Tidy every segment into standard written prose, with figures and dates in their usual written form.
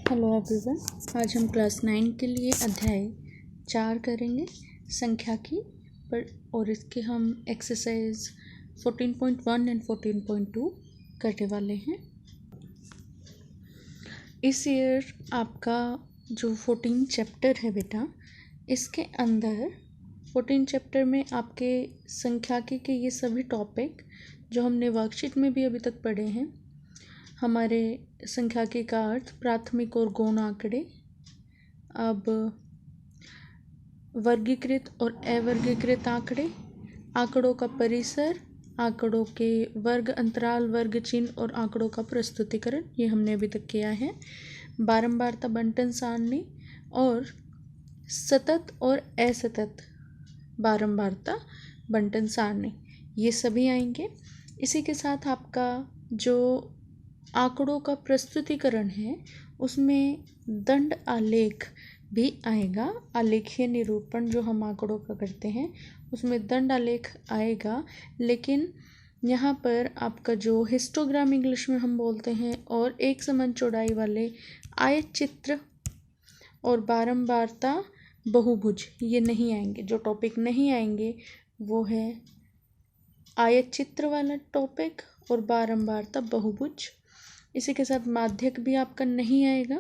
Hello everyone, आज हम class 9 के लिए अध्याय 4 करेंगे संख्याकी पर, और इसके हम एक्सरसाइज 14.1 एंड 14.2 करने वाले हैं। इस ईयर आपका जो 14 चैप्टर है बेटा, इसके अंदर 14 चैप्टर में आपके संख्याकी के ये सभी टॉपिक जो हमने वर्कशीट में भी अभी तक पढ़े हैं, हमारे संख्याकी का अर्थ, प्राथमिक और गौण आंकड़े, अब वर्गीकृत और अवर्गीकृत आंकड़े, आंकड़ों का परिसर, आंकड़ों के वर्ग अंतराल, वर्ग चिन्ह और आंकड़ों का प्रस्तुतिकरण, ये हमने अभी तक किया है। बारंबारता बंटन सारणी और सतत और असतत बारंबारता बंटन सारणी, ये सभी आएंगे। इसी के साथ आपका जो आंकड़ों का प्रस्तुतिकरण है उसमें दंड आलेख भी आएगा। आलेखीय निरूपण जो हम आंकड़ों का करते हैं उसमें दंड आलेख आएगा, लेकिन यहाँ पर आपका जो हिस्टोग्राम इंग्लिश में हम बोलते हैं और एक समान चौड़ाई वाले आयत चित्र और बारंबारता बहुभुज, ये नहीं आएंगे। जो टॉपिक नहीं आएंगे वो है आयत चित्र वाला टॉपिक और बारंबारता बहुभुज। इसी के साथ माध्यक भी आपका नहीं आएगा,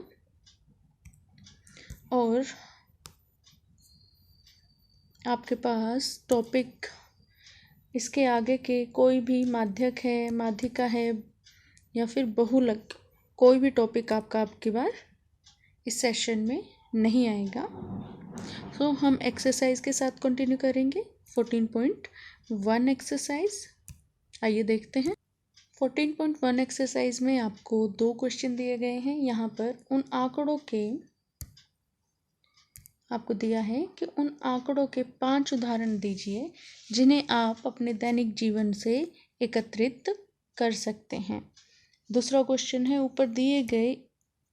और आपके पास टॉपिक इसके आगे के कोई भी माध्यक है, माध्यिका है या फिर बहुलक, कोई भी टॉपिक आपका आपकी बार इस सेशन में नहीं आएगा। तो हम एक्सरसाइज के साथ कंटिन्यू करेंगे। 14.1 एक्सरसाइज, आइए देखते हैं। 14.1 एक्सरसाइज में आपको 2 क्वेश्चन दिए गए हैं। यहाँ पर उन आंकड़ों के आपको दिया है कि उन आंकड़ों के 5 उदाहरण दीजिए जिन्हें आप अपने दैनिक जीवन से एकत्रित कर सकते हैं। दूसरा क्वेश्चन है, ऊपर दिए गए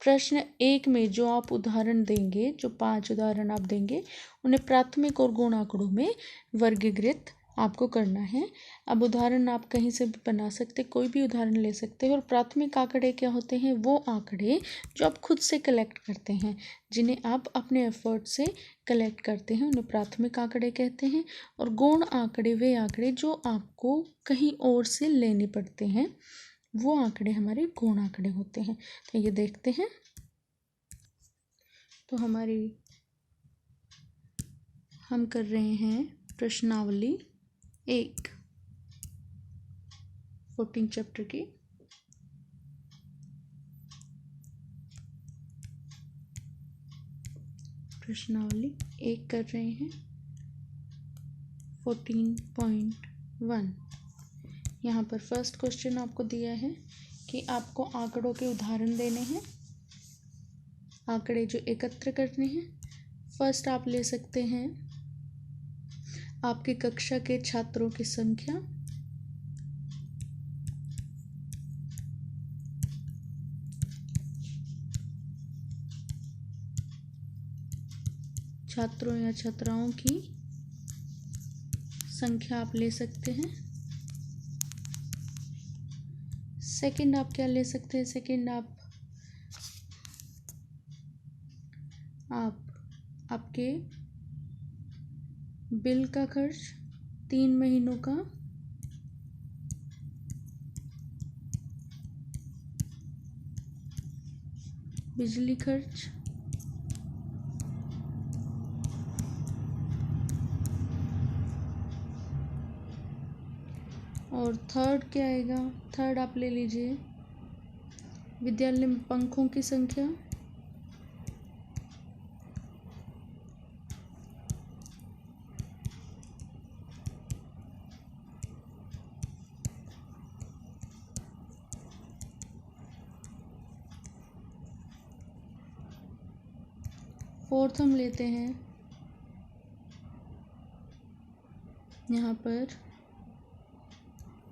प्रश्न 1 में जो आप उदाहरण देंगे, जो 5 उदाहरण आप देंगे, उन्हें प्राथमिक और गौण आंकड़ों में वर्गीकृत आपको करना है। अब उदाहरण आप कहीं से भी बना सकते, कोई भी उदाहरण ले सकते हैं। और प्राथमिक आंकड़े क्या होते हैं? वो आंकड़े जो आप खुद से कलेक्ट करते हैं, जिन्हें आप अपने एफर्ट से कलेक्ट करते हैं, उन्हें प्राथमिक आंकड़े कहते हैं। और गौण आंकड़े वे आंकड़े जो आपको कहीं और से लेने पड़ते हैं, वो आंकड़े हमारे गौण आंकड़े होते हैं। तो ये देखते हैं। तो हम कर रहे हैं प्रश्नावली 1 14 चैप्टर की। प्रश्नावली 1 कर रहे हैं 14.1। यहाँ पर फर्स्ट क्वेश्चन आपको दिया है कि आपको आंकड़ों के उदाहरण देने हैं, आंकड़े जो एकत्र करने हैं। फर्स्ट आप ले सकते हैं आपकी कक्षा के छात्रों की संख्या, छात्रों या छात्राओं की संख्या आप ले सकते हैं। सेकंड आप क्या ले सकते हैं? सेकंड आप आपके बिल का खर्च, 3 महीनों का बिजली खर्च, और थर्ड क्या आएगा? थर्ड आप ले लीजिए विद्यालय में पंखों की संख्या, फोर्थ हम लेते हैं यहाँ पर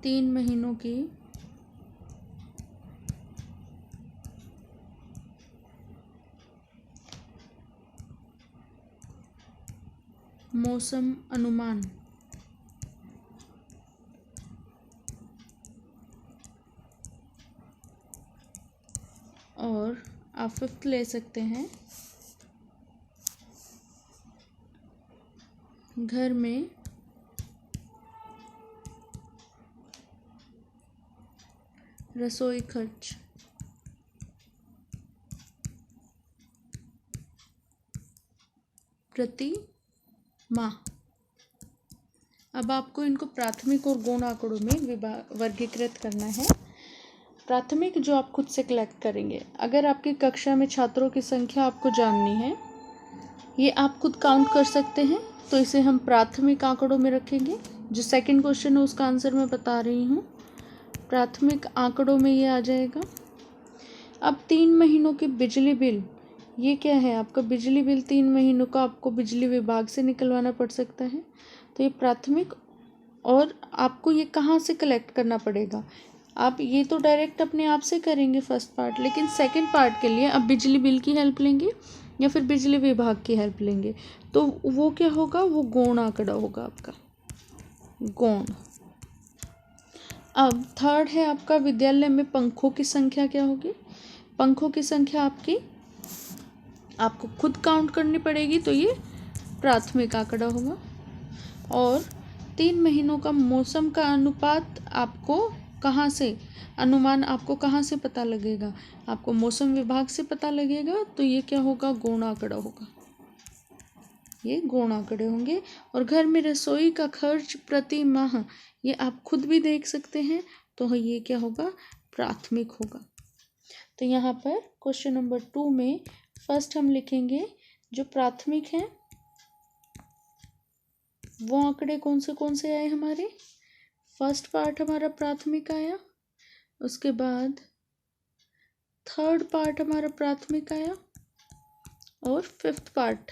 3 महीनों की मौसम अनुमान, और आप फिफ्थ ले सकते हैं। घर में रसोई खर्च। प्रति माह। अब आपको इनको प्राथमिक और गौण आंकड़ों में वर्गीकृत करना है। प्राथमिक जो आप खुद से कलेक्ट करेंगे, अगर आपकी कक्षा में छात्रों की संख्या आपको जाननी है, ये आप खुद काउंट कर सकते हैं, तो इसे हम प्राथमिक आंकड़ों में रखेंगे। जो सेकंड क्वेश्चन है उसका आंसर मैं बता रही हूँ, प्राथमिक आंकड़ों में ये आ जाएगा। अब 3 महीनों के बिजली बिल, ये क्या है आपका बिजली बिल 3 महीनों का आपको बिजली विभाग से निकलवाना पड़ सकता है, तो ये प्राथमिक। और आपको ये कहाँ से कलेक्ट करना पड़ेगा, आप ये तो डायरेक्ट अपने आप से करेंगे फर्स्ट पार्ट, लेकिन सेकंड पार्ट के लिए आप बिजली बिल की हेल्प लेंगे या फिर बिजली विभाग की हेल्प लेंगे, तो वो क्या होगा, वो गौण आंकड़ा होगा आपका, गौण। अब थर्ड है आपका विद्यालय में पंखों की संख्या क्या होगी। पंखों की संख्या आपको खुद काउंट करनी पड़ेगी, तो ये प्राथमिक आंकड़ा होगा। और 3 महीनों का मौसम का अनुपात आपको कहाँ से, अनुमान आपको कहाँ से पता लगेगा, आपको मौसम विभाग से पता लगेगा, तो ये क्या होगा, गौण आंकड़ा होगा, ये गौण आंकड़े होंगे। और घर में रसोई का खर्च प्रति माह, ये आप खुद भी देख सकते हैं, तो ये क्या होगा, प्राथमिक होगा। तो यहाँ पर क्वेश्चन नंबर 2 में फर्स्ट हम लिखेंगे जो प्राथमिक हैं वो आंकड़े कौन से आए हमारे। फर्स्ट पार्ट हमारा प्राथमिक आया, उसके बाद थर्ड पार्ट हमारा प्राथमिक आया, और फिफ्थ पार्ट।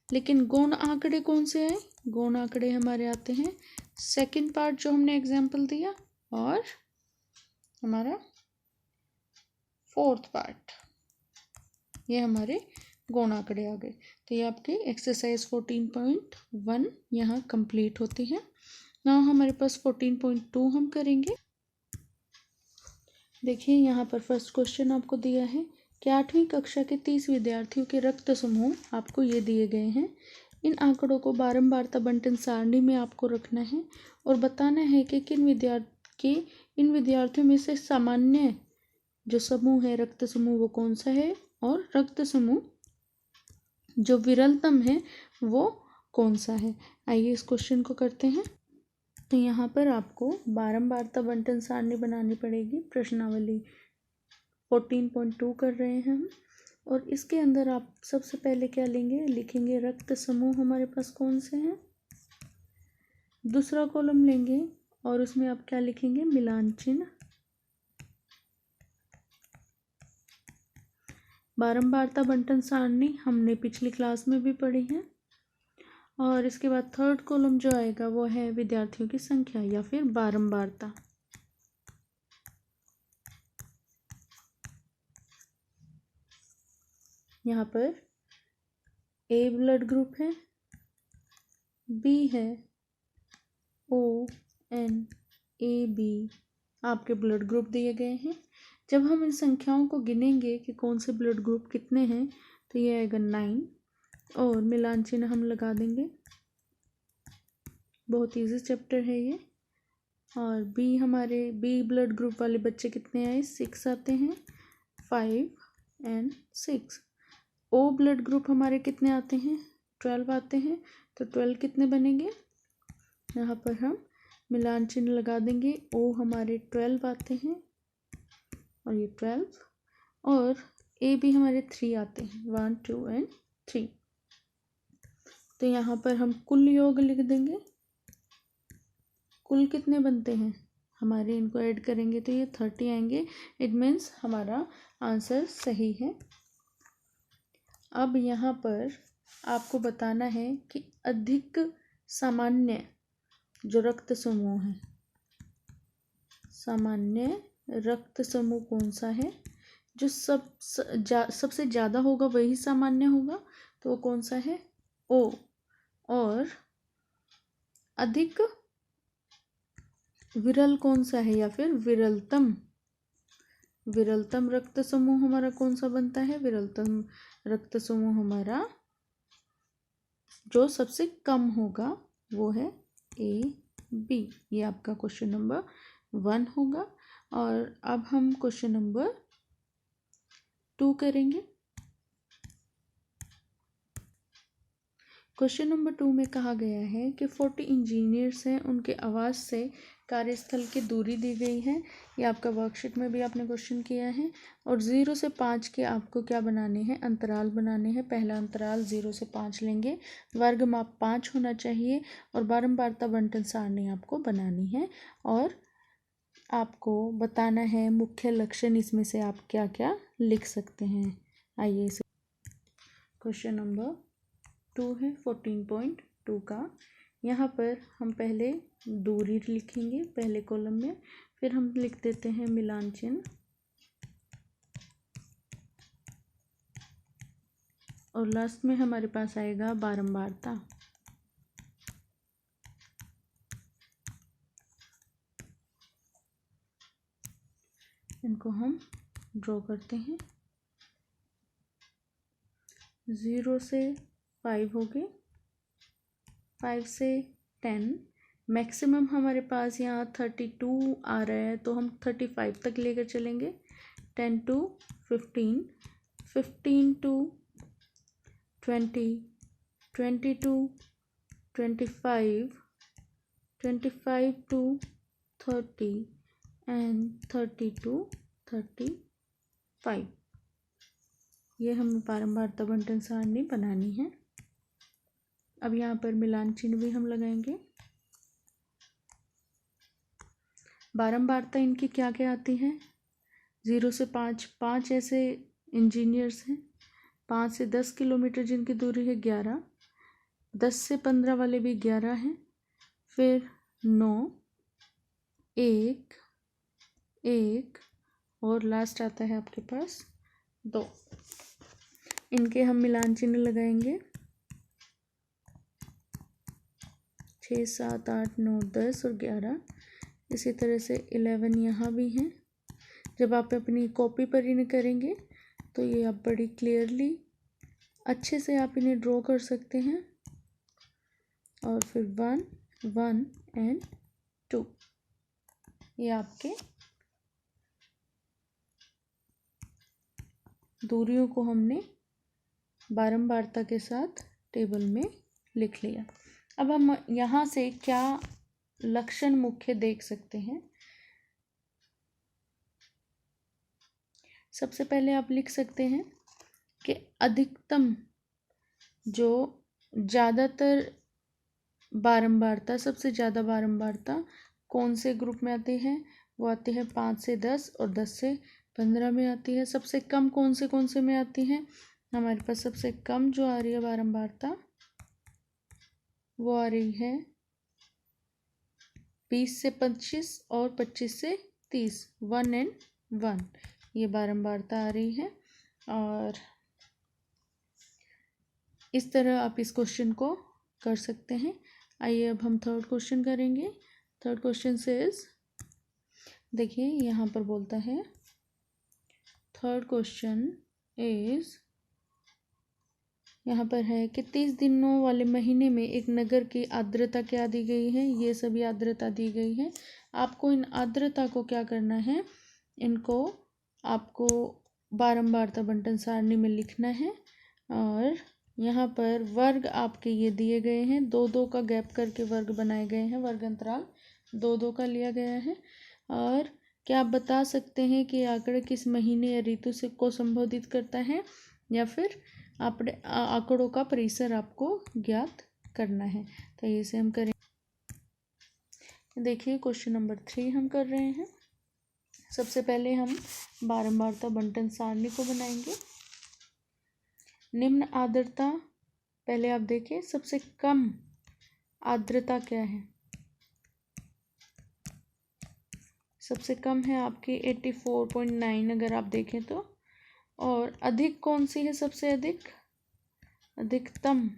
लेकिन गौण आंकड़े कौन से आए, गौण आंकड़े हमारे आते हैं सेकंड पार्ट जो हमने एग्जाम्पल दिया, और हमारा फोर्थ पार्ट, ये हमारे गौण आंकड़े आ गए। तो ये आपके एक्सरसाइज 14.1 यहाँ कंप्लीट होती है। नाउ हमारे पास 14.2 हम करेंगे। देखिए यहाँ पर फर्स्ट क्वेश्चन आपको दिया है कि 8वीं कक्षा के 30 विद्यार्थियों के रक्त समूह आपको ये दिए गए हैं। इन आंकड़ों को बारंबारता बंटन सारणी में आपको रखना है और बताना है कि इन विद्यार्थियों में से सामान्य जो समूह है रक्त समूह वो कौन सा है, और रक्त समूह जो विरलतम है वो कौन सा है। आइए इस क्वेश्चन को करते हैं। तो यहाँ पर आपको बारंबारता बंटन सारणी बनानी पड़ेगी। प्रश्नावली 14.2 कर रहे हैं हम, और इसके अंदर आप सबसे पहले क्या लेंगे, लिखेंगे रक्त समूह हमारे पास कौन से हैं। दूसरा कॉलम लेंगे और उसमें आप क्या लिखेंगे, मिलान चिन्ह। बारंबारता बंटन सारणी हमने पिछली क्लास में भी पढ़ी है। और इसके बाद थर्ड कॉलम जो आएगा वो है विद्यार्थियों की संख्या या फिर बारंबारता। यहाँ पर ए ब्लड ग्रुप है, बी है, ओ एन ए बी आपके ब्लड ग्रुप दिए गए हैं। जब हम इन संख्याओं को गिनेंगे कि कौन से ब्लड ग्रुप कितने हैं, तो ये आएगा 9, और मिलान चिन्ह हम लगा देंगे। बहुत इजी चैप्टर है ये। और बी हमारे बी ब्लड ग्रुप वाले बच्चे कितने आए, 6 आते हैं, 5 and 6। ओ ब्लड ग्रुप हमारे कितने आते हैं, 12 आते हैं, तो 12 कितने बनेंगे, यहाँ पर हम मिलान चिन्ह लगा देंगे। ओ हमारे 12 आते हैं और ये 12, और ए भी हमारे 3 आते हैं, 1 2 and 3। तो यहाँ पर हम कुल योग लिख देंगे। कुल कितने बनते हैं हमारे, इनको ऐड करेंगे तो ये 30 आएंगे। इट मीन्स हमारा आंसर सही है। अब यहाँ पर आपको बताना है कि अधिक सामान्य जो रक्त समूह है, सामान्य रक्त समूह कौन सा है, जो सबसे ज़्यादा होगा वही सामान्य होगा, तो वो कौन सा है, ओ। और अधिक विरल कौन सा है या फिर विरलतम, विरलतम रक्त समूह हमारा कौन सा बनता है? विरलतम रक्त समूह हमारा जो सबसे कम होगा वो है ए बी। ये आपका क्वेश्चन नंबर 1 होगा। और अब हम क्वेश्चन नंबर 2 करेंगे। क्वेश्चन नंबर 2 में कहा गया है कि 40 इंजीनियर्स हैं, उनके आवास से कार्यस्थल की दूरी दी गई है। ये आपका वर्कशीट में भी आपने क्वेश्चन किया है। और 0 से 5 के आपको क्या बनाने हैं? अंतराल बनाने हैं। पहला अंतराल 0 से 5 लेंगे, वर्ग माप 5 होना चाहिए और बारंबारता बंटन सारणी आपको बनानी है। और आपको बताना है मुख्य लक्षण, इसमें से आप क्या क्या लिख सकते हैं। आइए इसे क्वेश्चन नंबर 2 है 14.2 का। यहाँ पर हम पहले दूरी लिखेंगे पहले कॉलम में, फिर हम लिख देते हैं मिलान चिन्ह और लास्ट में हमारे पास आएगा बारंबारता। इनको हम ड्रॉ करते हैं। 0 से 5 हो गए, 5 से 10, मैक्सिमम हमारे पास यहाँ 32 आ रहा है तो हम 35 तक लेकर चलेंगे। 10 to 15, 15 to 20, 20 to 25, 25 to 30 and 30 to 35। ये हमें बारंबारता बंटन सारणी बनानी है। अब यहाँ पर मिलान चिन्ह भी हम लगाएंगे। बारंबारता इनकी क्या क्या आती है? 0 से 5, 5 ऐसे इंजीनियर्स हैं। 5 से 10 किलोमीटर जिनकी दूरी है 11, 10 से 15 वाले भी 11 हैं, फिर 9, 1, 1 और लास्ट आता है आपके पास 2। इनके हम मिलान चिन्ह लगाएंगे। 6, 7, 8, 9, 10 और 11। इसी तरह से 11 यहाँ भी हैं। जब आप अपनी कॉपी पर इन्हें करेंगे तो ये आप बड़ी क्लियरली अच्छे से आप इन्हें ड्रॉ कर सकते हैं। और फिर 1, 1 एंड 2 ये आपके दूरियों को हमने बारंबारता के साथ टेबल में लिख लिया। अब हम यहाँ से क्या लक्षण मुख्य देख सकते हैं? सबसे पहले आप लिख सकते हैं कि अधिकतम जो ज़्यादातर बारंबारता, सबसे ज़्यादा बारंबारता कौन से ग्रुप में आती है? वो आती है 5 से 10 और 10 से 15 में आती है। सबसे कम कौन से में आती है? हमारे पास सबसे कम जो आ रही है बारंबारता वो आ रही है 20 से 25 और 25 से 30, 1 and 1 ये बारंबारता आ रही है। और इस तरह आप इस क्वेश्चन को कर सकते हैं। आइए अब हम थर्ड क्वेश्चन करेंगे। थर्ड क्वेश्चन से देखिए यहाँ पर बोलता है थर्ड क्वेश्चन इज, यहाँ पर है कि 30 दिनों वाले महीने में एक नगर की आर्द्रता क्या दी गई है? ये सभी आर्द्रता दी गई है। आपको इन आर्द्रता को क्या करना है? इनको आपको बारंबारता बंटन सारणी में लिखना है। और यहाँ पर वर्ग आपके ये दिए गए हैं, 2-2 का गैप करके वर्ग बनाए गए हैं। वर्ग अंतराल 2-2 का लिया गया है। और क्या आप बता सकते हैं कि आंकड़े किस महीने या ऋतु से को संबोधित करता है, या फिर आपने आंकड़ों का परिसर आपको ज्ञात करना है? तो इसे हम करें। देखिए क्वेश्चन नंबर 3 हम कर रहे हैं। सबसे पहले हम बारंबारता बंटन सारणी को बनाएंगे। निम्न आर्द्रता, पहले आप देखिए सबसे कम आर्द्रता क्या है? सबसे कम है आपकी 84.9 अगर आप देखें तो। और अधिक कौन सी है? सबसे अधिकतम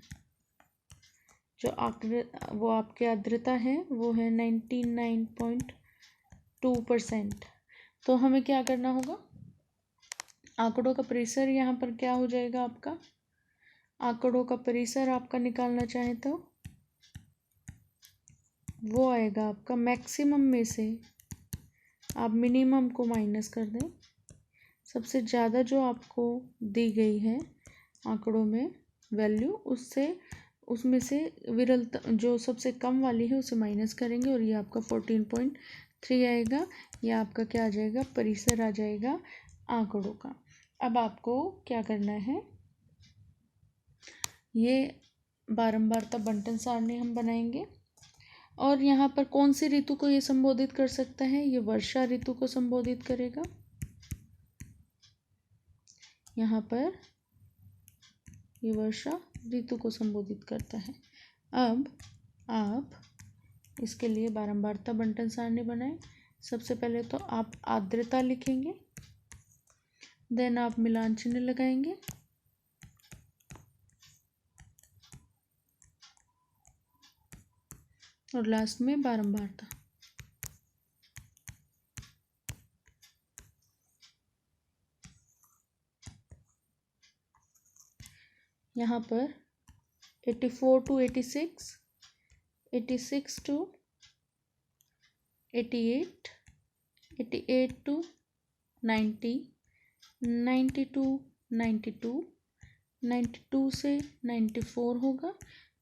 जो वो आपकी आर्द्रता है वो है 99.2%। तो हमें क्या करना होगा? आंकड़ों का परिसर यहाँ पर क्या हो जाएगा आपका, आंकड़ों का परिसर आपका निकालना चाहें तो वो आएगा आपका मैक्सिमम में से आप मिनिमम को माइनस कर दें। सबसे ज़्यादा जो आपको दी गई है आंकड़ों में वैल्यू, उसमें से विरलता जो सबसे कम वाली है उसे माइनस करेंगे और ये आपका 14.3 आएगा। ये आपका क्या आ जाएगा, परिसर आ जाएगा आंकड़ों का। अब आपको क्या करना है, ये बारंबारता बंटन सारणी हम बनाएंगे और यहाँ पर कौन सी ऋतु को ये संबोधित कर सकता है, ये वर्षा ऋतु को संबोधित करेगा। यहाँ पर ये वर्षा ऋतु को संबोधित करता है। अब आप इसके लिए बारंबारता बंटन सारणी बनाएं। सबसे पहले तो आप आर्द्रता लिखेंगे, देन आप मिलान चिन्ह लगाएंगे और लास्ट में बारंबारता। यहाँ पर 84 to 86, 86 to 88, 88 to 90, 90 to 92, 92 से 94 होगा,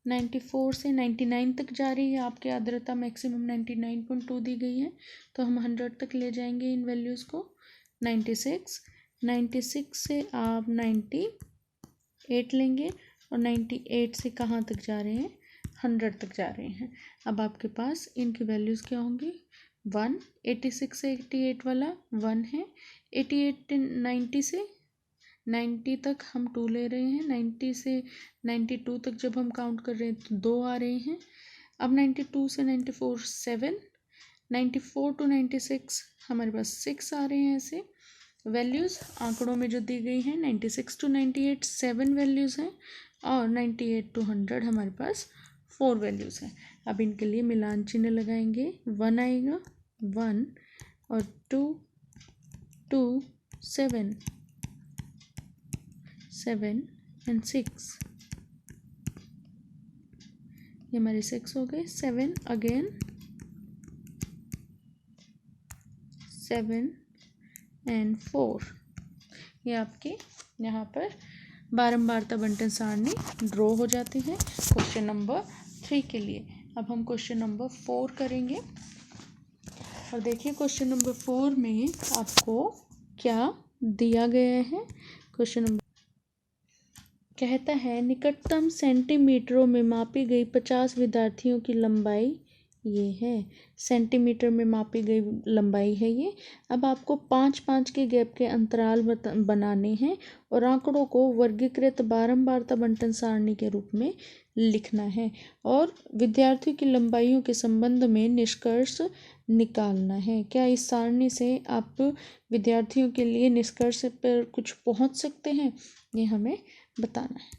94 से 99 तक जा रही है आपकी आर्द्रता, मैक्सिमम 99.2 दी गई है तो हम 100 तक ले जाएंगे इन वैल्यूज़ को। 96, 96 से आप 98 लेंगे और 98 से कहाँ तक जा रहे हैं, 100 तक जा रहे हैं। अब आपके पास इनकी वैल्यूज़ क्या होंगी, 1, 86 से 88 वाला 1 है, 88 90 से 90 तक हम 2 ले रहे हैं, 90 से 92 तक जब हम काउंट कर रहे हैं तो 2 आ रहे हैं। अब 92 से 94 7, 94 to 96 हमारे पास 6 आ रहे हैं। ऐसे वैल्यूज़ आंकड़ों में जो दी गई हैं 96 to 98 7 वैल्यूज़ हैं और 98 to 100 हमारे पास 4 वैल्यूज़ हैं। अब इनके लिए मिलान चिन्ह लगाएंगे, 1 आएगा 1 और 2 2 7 7 एंड 6, ये हमारे 6 हो गए। 7 अगेन 7 एंड 4, ये आपके यहाँ पर बारंबारता बंटन सारणी ड्रॉ हो जाती है क्वेश्चन नंबर 3 के लिए। अब हम क्वेश्चन नंबर 4 करेंगे और देखिए क्वेश्चन नंबर 4 में आपको क्या दिया गया है। क्वेश्चन नंबर कहता है निकटतम सेंटीमीटरों में मापी गई 50 विद्यार्थियों की लंबाई ये है, सेंटीमीटर में मापी गई लंबाई है ये। अब आपको 5-5 के गैप के अंतराल बनाने हैं और आंकड़ों को वर्गीकृत बारंबारता बंटन सारणी के रूप में लिखना है और विद्यार्थियों की लंबाइयों के संबंध में निष्कर्ष निकालना है। क्या इस सारणी से आप विद्यार्थियों के लिए निष्कर्ष पर कुछ पहुंच सकते हैं, ये हमें बताना है।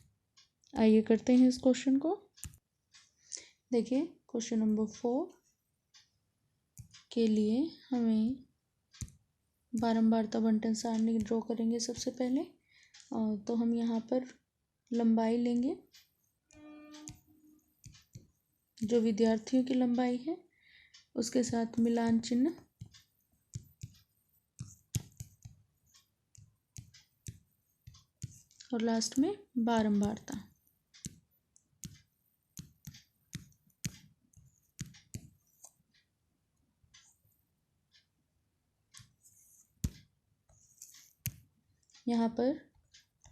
आइए करते हैं इस क्वेश्चन को। देखिए क्वेश्चन नंबर 4 के लिए हमें बारंबारता बंटन सारणी ड्रॉ करेंगे सबसे पहले। तो हम यहाँ पर लंबाई लेंगे, जो विद्यार्थियों की लंबाई है उसके साथ मिलान चिन्ह और लास्ट में बारंबारता। यहाँ पर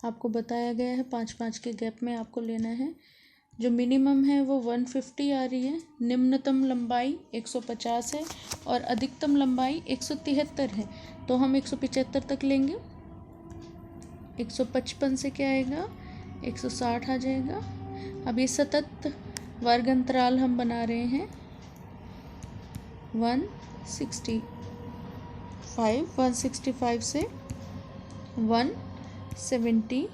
आपको बताया गया है 5-5 के गैप में आपको लेना है। जो मिनिमम है वो 150 आ रही है, निम्नतम लंबाई 150 है और अधिकतम लंबाई 173 है, तो हम 175 तक लेंगे। 155 से क्या आएगा, 160 आ जाएगा। अब ये सतत वर्ग अंतराल हम बना रहे हैं 165 से 170,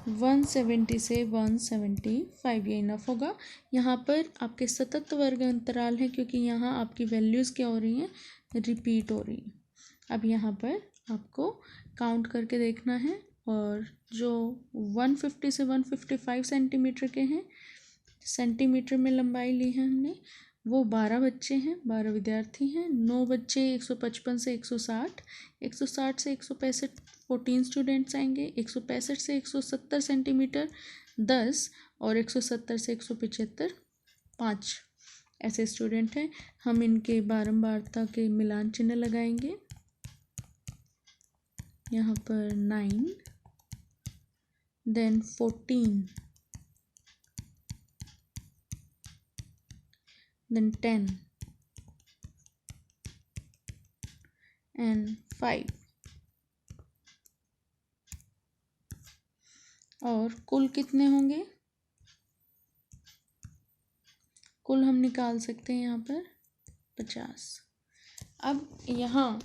170 से 175, ये इनफ होगा। यहाँ पर आपके सतत वर्ग अंतराल है क्योंकि यहाँ आपकी वैल्यूज़ क्या हो रही हैं, रिपीट हो रही हैं। अब यहाँ पर आपको काउंट करके देखना है और जो 150 से 155 सेंटीमीटर के हैं, सेंटीमीटर में लंबाई ली है हमने, वो 12 बच्चे हैं, 12 विद्यार्थी हैं। 9 बच्चे 155 से 160, 160 से 165 14 स्टूडेंट्स आएंगे। 165 से 170 सेंटीमीटर 10 और 170 से 175 5 ऐसे स्टूडेंट हैं। हम इनके बारंबारता के मिलान चिन्ह लगाएंगे। यहाँ पर 9, देन 14, then 10 and 5 और कुल कितने होंगे? कुल हम निकाल सकते हैं यहाँ पर 50। अब यहाँ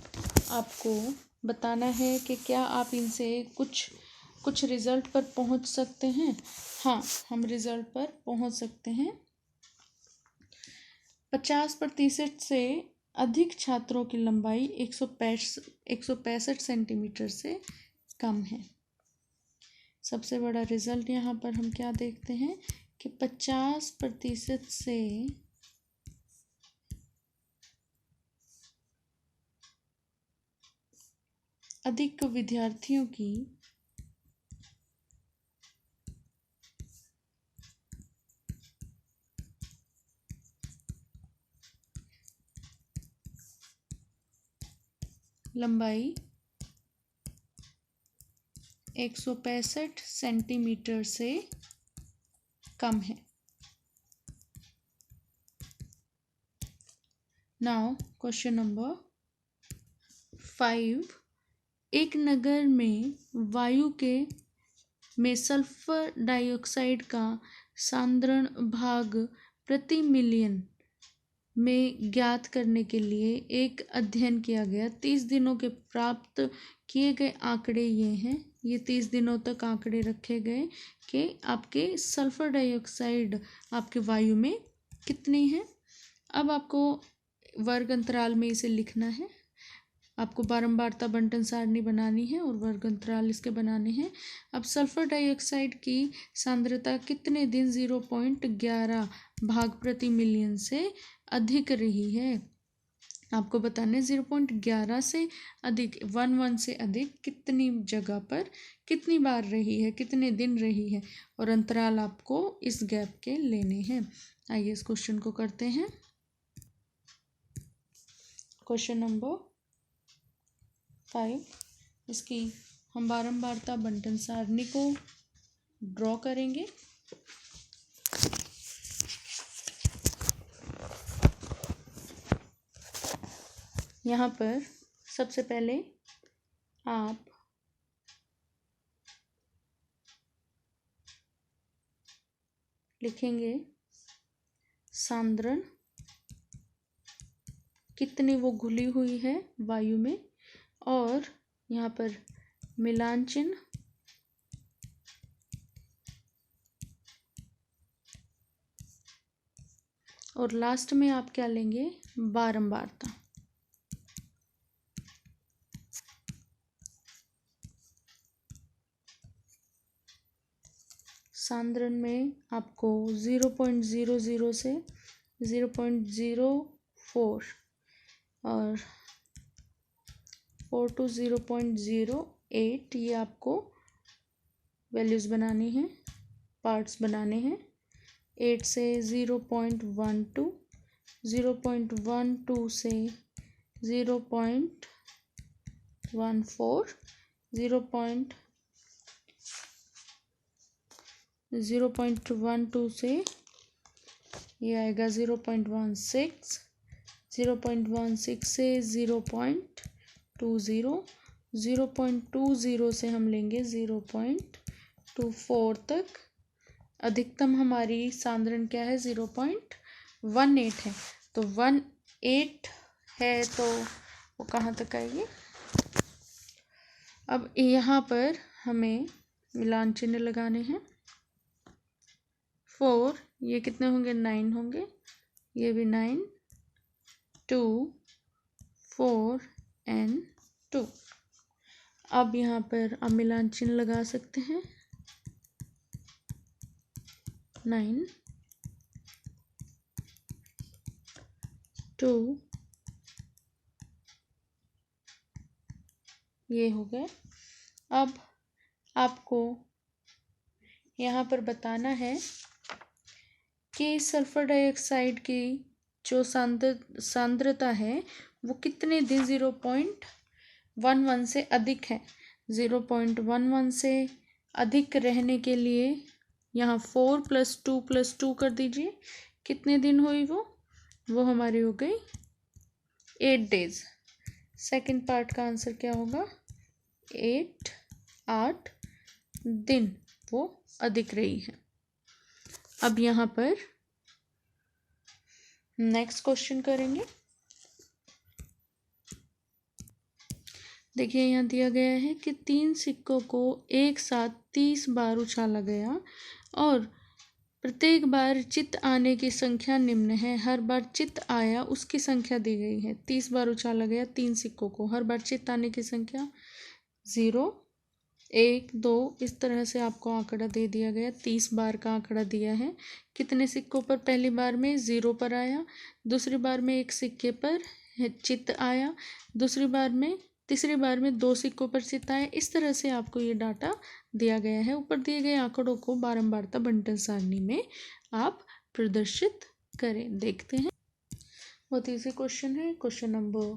आपको बताना है कि क्या आप इनसे कुछ रिज़ल्ट पर पहुँच सकते हैं। हाँ, हम रिज़ल्ट पर पहुँच सकते हैं। 50% से अधिक छात्रों की लंबाई 165 सेंटीमीटर से कम है। सबसे बड़ा रिजल्ट यहाँ पर हम क्या देखते हैं कि 50% से अधिक विद्यार्थियों की लंबाई 165 सेंटीमीटर से कम है। Now question number 5। एक नगर में वायु में सल्फर डाइऑक्साइड का सांद्रण भाग प्रति मिलियन में ज्ञात करने के लिए एक अध्ययन किया गया। 30 दिनों के प्राप्त किए गए आंकड़े ये हैं। ये 30 दिनों तक आंकड़े रखे गए कि आपके सल्फर डाइऑक्साइड आपके वायु में कितनी है। अब आपको वर्ग अंतराल में इसे लिखना है। आपको बारंबारता बंटन सारणी बनानी है और वर्ग अंतराल इसके बनाने हैं। अब सल्फर डाइऑक्साइड की सांद्रता कितने दिन 0.11 भाग प्रति मिलियन से अधिक रही है। आपको बताना है 0.11 से अधिक 11 से अधिक कितनी जगह पर कितनी बार रही है, कितने दिन रही है, और अंतराल आपको इस गैप के लेने हैं। आइए इस क्वेश्चन को करते हैं। क्वेश्चन नंबर 5, इसकी हम बारंबारता बंटन सारणी को ड्रॉ करेंगे। यहाँ पर सबसे पहले आप लिखेंगे सांद्रण कितनी वो घुली हुई है वायु में, और यहाँ पर मिलान चिन्ह, और लास्ट में आप क्या लेंगे, बारंबारता। सांद्रण में आपको 0.00 से 0.04 और 4 to 0.08 ये आपको वैल्यूज़ बनानी है, पार्ट्स बनाने हैं। 8 से 0.12, 0.12 से 0.14, 0.12 से ये आएगा 0.16, 0.16 से 0.20, 0.20 से हम लेंगे 0.24 तक। अधिकतम हमारी सांद्रण क्या है, 0.18 है। तो 18 है तो वो कहाँ तक आएगी। अब यहाँ पर हमें मिलान चिन्ह लगाने हैं। 4 ये कितने होंगे, 9 होंगे, ये भी 9, 2, 4 and 2। अब यहाँ पर आप मिलान चिन्ह लगा सकते हैं। 9 2 ये हो गए। अब आपको यहाँ पर बताना है कि सल्फर डाइऑक्साइड की जो सांद्रता है वो कितने दिन 0.11 से अधिक है। 0.11 से अधिक रहने के लिए यहाँ 4 + 2 + 2 कर दीजिए। कितने दिन हुई वो हमारी हो गई 8 डेज। सेकंड पार्ट का आंसर क्या होगा? 8 दिन वो अधिक रही है। अब यहाँ पर नेक्स्ट क्वेश्चन करेंगे। देखिए यहाँ दिया गया है कि 3 सिक्कों को एक साथ 30 बार उछाला गया और प्रत्येक बार चित्त आने की संख्या निम्न है। हर बार चित्त आया उसकी संख्या दी गई है। 30 बार उछाला गया 3 सिक्कों को, हर बार चित्त आने की संख्या 0 1 2 इस तरह से आपको आंकड़ा दे दिया गया। 30 बार का आंकड़ा दिया है। कितने सिक्कों पर पहली बार में 0 पर आया, दूसरी बार में 1 सिक्के पर चित्त आया, तीसरी बार में 2 सिक्कों पर चित्त आया। इस तरह से आपको ये डाटा दिया गया है। ऊपर दिए गए आंकड़ों को बारंबारता बंटन सारणी में आप प्रदर्शित करें। देखते हैं, बहुत ईजी क्वेश्चन है। Question number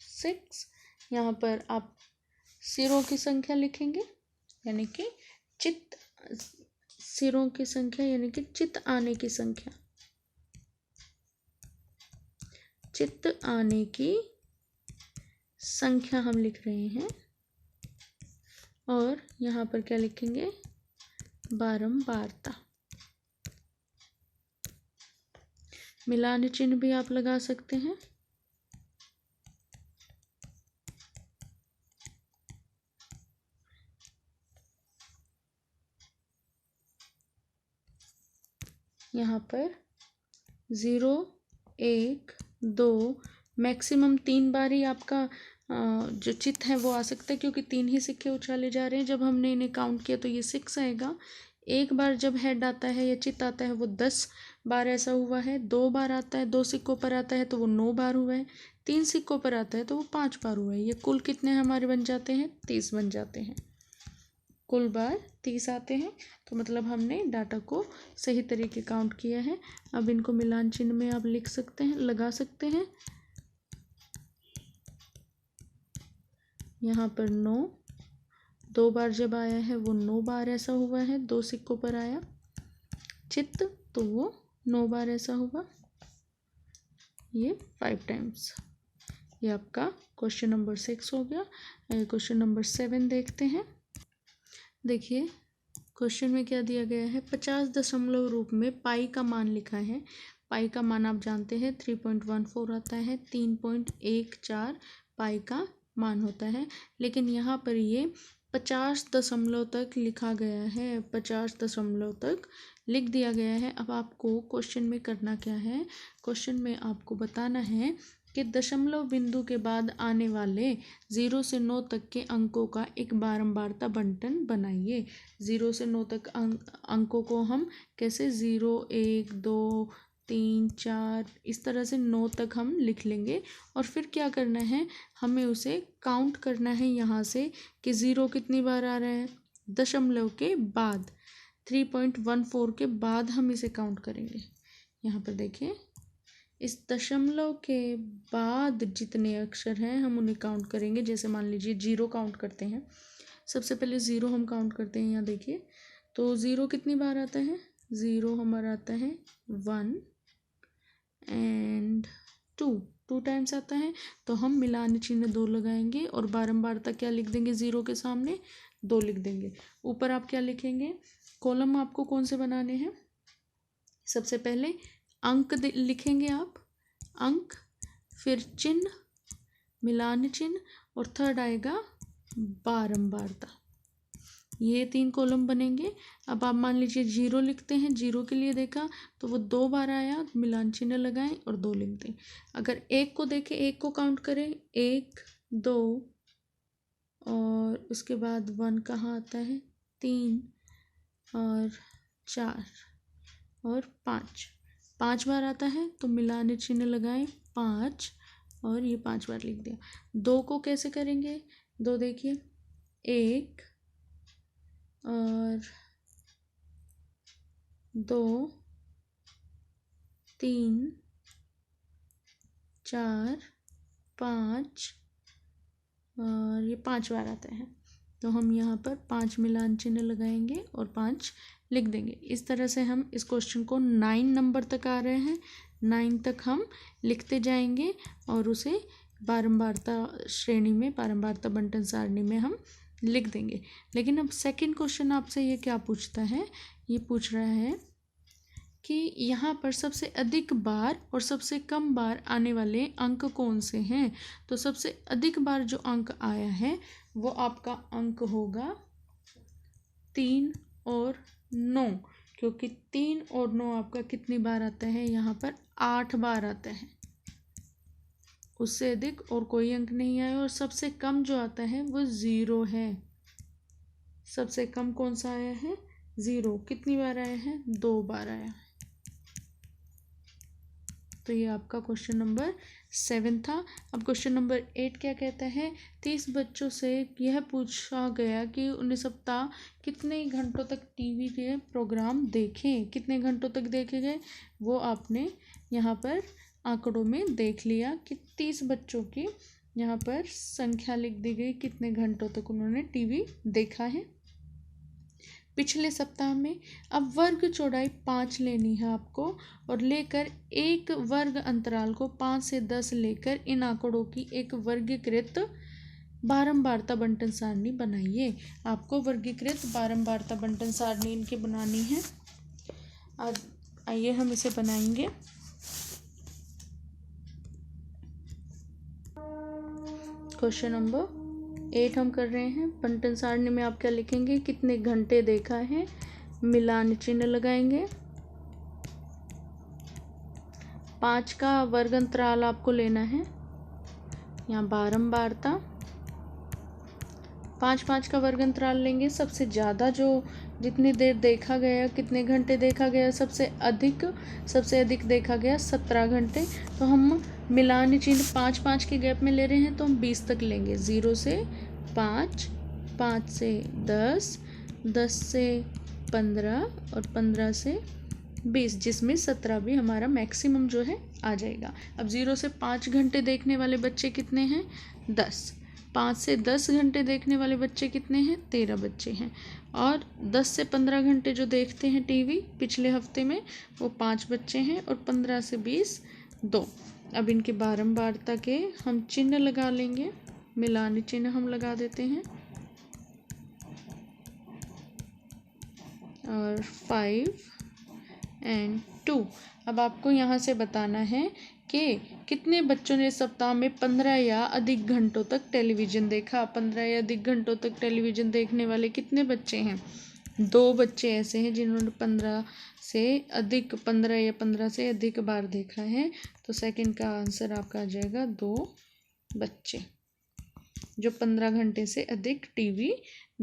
6। यहाँ पर आप सिरों की संख्या लिखेंगे, यानी कि सिरों की संख्या यानी कि चित्त आने की संख्या। चित्त आने की संख्या हम लिख रहे हैं और यहाँ पर क्या लिखेंगे? बारंबारता। मिलान चिन्ह भी आप लगा सकते हैं। यहाँ पर 0 1 2 मैक्सिमम 3 बार ही आपका जो चित्त है वो आ सकता है, क्योंकि 3 ही सिक्के उछाले जा रहे हैं। जब हमने इन्हें काउंट किया तो ये 6 आएगा। एक बार जब हेड आता है या चित्त आता है वो 10 बार ऐसा हुआ है। 2 बार आता है, 2 सिक्कों पर आता है तो वो 9 बार हुआ है। 3 सिक्कों पर आता है तो वो 5 बार हुआ है। ये कुल कितने हमारे बन जाते हैं? 30 बन जाते हैं। कुल बार 30 आते हैं। तो मतलब हमने डाटा को सही तरीके काउंट किया है। अब इनको मिलान चिन्ह में आप लिख सकते हैं, लगा सकते हैं। यहाँ पर 9 2 बार जब आया है वो 9 बार ऐसा हुआ है। 2 सिक्कों पर आया चित्त तो वो 9 बार ऐसा हुआ। ये 5 टाइम्स। ये आपका क्वेश्चन नंबर 6 हो गया। क्वेश्चन नंबर 7 देखते हैं। देखिए क्वेश्चन में क्या दिया गया है? 50 दशमलव रूप में पाई का मान लिखा है। पाई का मान आप जानते हैं 3.14 आता है। 3.14 पाई का मान होता है, लेकिन यहाँ पर ये 50 दशमलव तक लिखा गया है। 50 दशमलव तक लिख दिया गया है। अब आपको क्वेश्चन में करना क्या है? क्वेश्चन में आपको बताना है कि दशमलव बिंदु के बाद आने वाले 0 से 9 तक के अंकों का एक बारंबारता बंटन बनाइए। 0 से 9 तक अंकों को हम कैसे 0 1 2 3 4 इस तरह से 9 तक हम लिख लेंगे। और फिर क्या करना है? हमें उसे काउंट करना है यहाँ से कि 0 कितनी बार आ रहा है। दशमलव के बाद 3.14 के बाद हम इसे काउंट करेंगे। यहाँ पर देखिए, इस दशमलव के बाद जितने अक्षर हैं हम उन्हें काउंट करेंगे। जैसे मान लीजिए 0 काउंट करते हैं। सबसे पहले 0 हम काउंट करते हैं। यहाँ देखिए तो 0 कितनी बार आता है? 0 हमारा आता है 1 एंड 2 टाइम्स आता है। तो हम मिलान चिन्ह 2 लगाएंगे और बारंबारता क्या लिख देंगे? 0 के सामने 2 लिख देंगे। ऊपर आप क्या लिखेंगे? कॉलम आपको कौन से बनाने हैं? सबसे पहले अंक लिखेंगे आप, अंक, फिर चिन्ह, मिलान चिन्ह और थर्ड आएगा बारंबारता। ये 3 कॉलम बनेंगे। अब आप मान लीजिए 0 लिखते हैं। 0 के लिए देखा तो वो 2 बार आया, मिलान चिन्ह लगाएं और 2 लिख दें। अगर 1 को देखें, 1 को काउंट करें 1 2 और उसके बाद 1 कहाँ आता है, 3 और 4 और 5 बार आता है, तो मिलाने चिन्ह लगाएं 5 और ये 5 बार लिख दिया। 2 को कैसे करेंगे, 2 देखिए 1 और 2 3 4 5 और ये 5 बार आता है, तो हम यहाँ पर 5 मिलान चिन्ह लगाएंगे और 5 लिख देंगे। इस तरह से हम इस क्वेश्चन को 9 नंबर तक आ रहे हैं, 9 तक हम लिखते जाएंगे और उसे बारंबारता श्रेणी में, बारंबारता बंटन सारणी में हम लिख देंगे। लेकिन अब सेकंड क्वेश्चन आपसे ये क्या पूछता है, ये पूछ रहा है कि यहाँ पर सबसे अधिक बार और सबसे कम बार आने वाले अंक कौन से हैं। तो सबसे अधिक बार जो अंक आया है वो आपका अंक होगा 3 और 9, क्योंकि 3 और 9 आपका कितनी बार आता है, यहाँ पर 8 बार आता है। उससे अधिक और कोई अंक नहीं आया। और सबसे कम जो आता है वो 0 है। सबसे कम कौन सा आया है, 0। कितनी बार आया है, 2 बार आया है। तो ये आपका क्वेश्चन नंबर 7 था। अब क्वेश्चन नंबर 8 क्या कहता है, 30 बच्चों से यह पूछा गया कि उन्हें सप्ताह कितने घंटों तक टीवी के प्रोग्राम देखें। कितने घंटों तक देखे गए वो आपने यहाँ पर आंकड़ों में देख लिया कि 30 बच्चों की यहाँ पर संख्या लिख दी गई, कितने घंटों तक उन्होंने टीवी देखा है पिछले सप्ताह में। अब वर्ग चौड़ाई 5 लेनी है आपको और लेकर एक वर्ग अंतराल को 5 से 10 लेकर इन आंकड़ों की एक वर्गीकृत बारंबारता बंटन सारणी बनाइए। आपको वर्गीकृत बारंबारता बंटन सारणी इनकी बनानी है। अब आइए हम इसे बनाएंगे। क्वेश्चन नंबर 8 हम कर रहे हैं। बंटन सारणी में आप क्या लिखेंगे, कितने घंटे देखा है, मिलान चिन्ह लगाएंगे। 5 का वर्ग अंतराल आपको लेना है, यहाँ बारंबारता 5 का वर्ग अंतराल लेंगे। सबसे ज़्यादा जो जितनी देर देखा गया, कितने घंटे देखा गया, सबसे अधिक देखा गया 17 घंटे। तो हम मिलान चिन्ह 5 के गैप में ले रहे हैं, तो हम 20 तक लेंगे। 0 से 5, 5 से 10, 10 से 15 और 15 से 20, जिसमें 17 भी हमारा मैक्सिमम जो है आ जाएगा। अब 0 से 5 घंटे देखने वाले बच्चे कितने हैं, 10। 5 से 10 घंटे देखने वाले बच्चे कितने हैं, 13 बच्चे हैं। और 10 से 15 घंटे जो देखते हैं टीवी पिछले हफ्ते में, वो 5 बच्चे हैं। और 15 से 20, 2। अब इनके बारंबारता के हम चिन्ह लगा लेंगे, मिलान चिन्ह हम लगा देते हैं। और 5 और 2। अब आपको यहाँ से बताना है कि कितने बच्चों ने सप्ताह में 15 या अधिक घंटों तक टेलीविज़न देखा। 15 या अधिक घंटों तक टेलीविज़न देखने वाले कितने बच्चे हैं, 2 बच्चे ऐसे हैं जिन्होंने 15 या 15 से अधिक बार देखा है। तो सेकंड का आंसर आपका आ जाएगा 2 बच्चे जो 15 घंटे से अधिक टीवी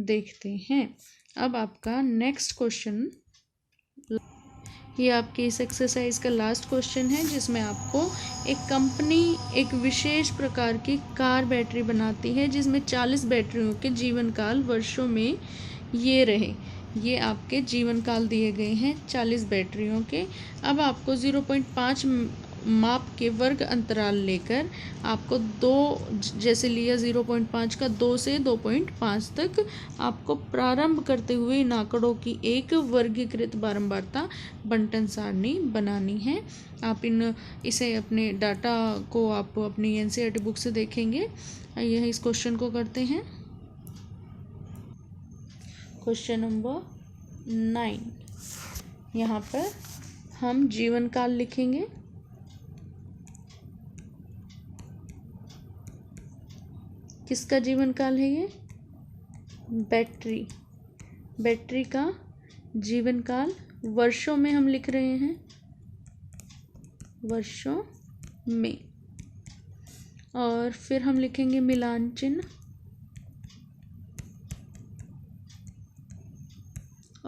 देखते हैं। अब आपका नेक्स्ट क्वेश्चन, ये आपकी इस एक्सरसाइज का लास्ट क्वेश्चन है, जिसमें आपको एक कंपनी एक विशेष प्रकार की कार बैटरी बनाती है जिसमें 40 बैटरियों के जीवन काल वर्षों में ये रहे। ये आपके जीवन काल दिए गए हैं 40 बैटरियों के। अब आपको 0.5 माप के वर्ग अंतराल लेकर आपको 2 जैसे लिया 0.5 का 2 से 2.5 तक आपको प्रारंभ करते हुए इन आंकड़ों की एक वर्गीकृत बारंबारता बंटन सारणी बनानी है। आप इसे अपने डाटा को आप अपनी एनसीईआरटी बुक से देखेंगे। आइए इस क्वेश्चन को करते हैं। क्वेश्चन नंबर 9, यहाँ पर हम जीवन काल लिखेंगे। किसका जीवन काल है ये, बैटरी का जीवन काल वर्षों में हम लिख रहे हैं, वर्षों में। और फिर हम लिखेंगे मिलान चिन्ह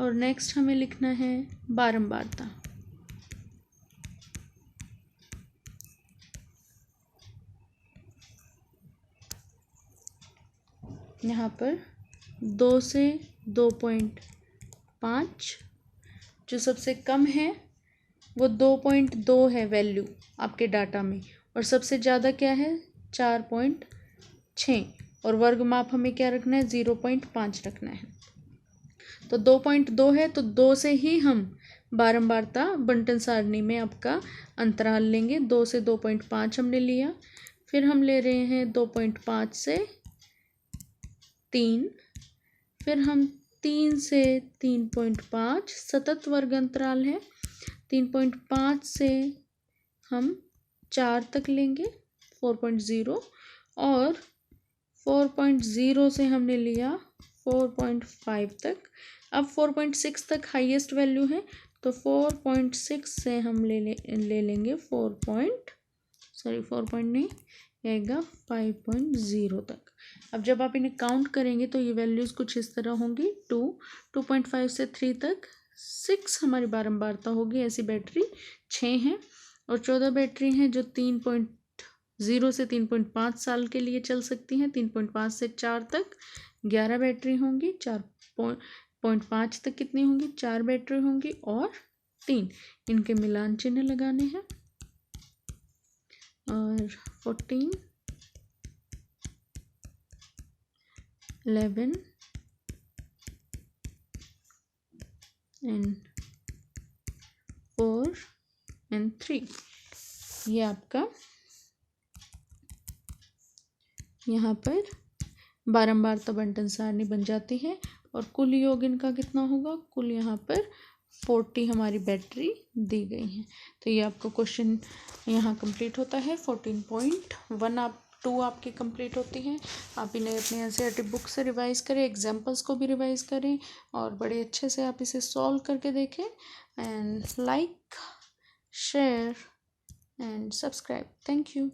और नेक्स्ट हमें लिखना है बारंबारता। यहाँ पर 2 से 2.5, जो सबसे कम है वो 2.2 है वैल्यू आपके डाटा में, और सबसे ज़्यादा क्या है 4.6, और वर्ग माप हमें क्या रखना है 0.5 रखना है। तो 2.2 है तो 2 से ही हम बारंबारता बंटन सारणी में आपका अंतराल लेंगे। 2 से 2.5 हमने लिया, फिर हम ले रहे हैं 2.5 से 3, फिर हम 3 से 3.5 सतत वर्ग अंतराल है। 3.5 से हम 4 तक लेंगे 4.0, और 4.0 से हमने लिया 4.5 तक। अब 4.6 तक हाईएस्ट वैल्यू है, तो 4.6 से हम ले लेंगे 5.0 तक। अब जब आप इन्हें काउंट करेंगे तो ये वैल्यूज़ कुछ इस तरह होंगी। 2.5 से 3 तक 6 हमारी बारंबारता होगी। ऐसी बैटरी 6 हैं, और 14 बैटरी हैं जो 3.0 से 3.5 साल के लिए चल सकती हैं। 3.5 से 4 तक 11 बैटरी होंगी। 4.5 तक कितनी होंगी 4 बैटरी होंगी, और 3 इनके मिलान चिन्ह लगाने हैं, और 14, 11 and 4 and 3। ये आपका यहाँ पर बारंबारता बंटन सारणी बन जाती है। और कुल योग इनका कितना होगा, कुल यहाँ पर 40 हमारी बैटरी दी गई है। तो ये आपका क्वेश्चन यहाँ कंप्लीट होता है। 14.1 2 आपकी कंप्लीट होती हैं। आप इन्हें अपने एनसीईआरटी बुक से रिवाइज़ करें, एग्जाम्पल्स को भी रिवाइज़ करें, और बड़े अच्छे से आप इसे सॉल्व करके देखें। And like, share and subscribe. Thank you.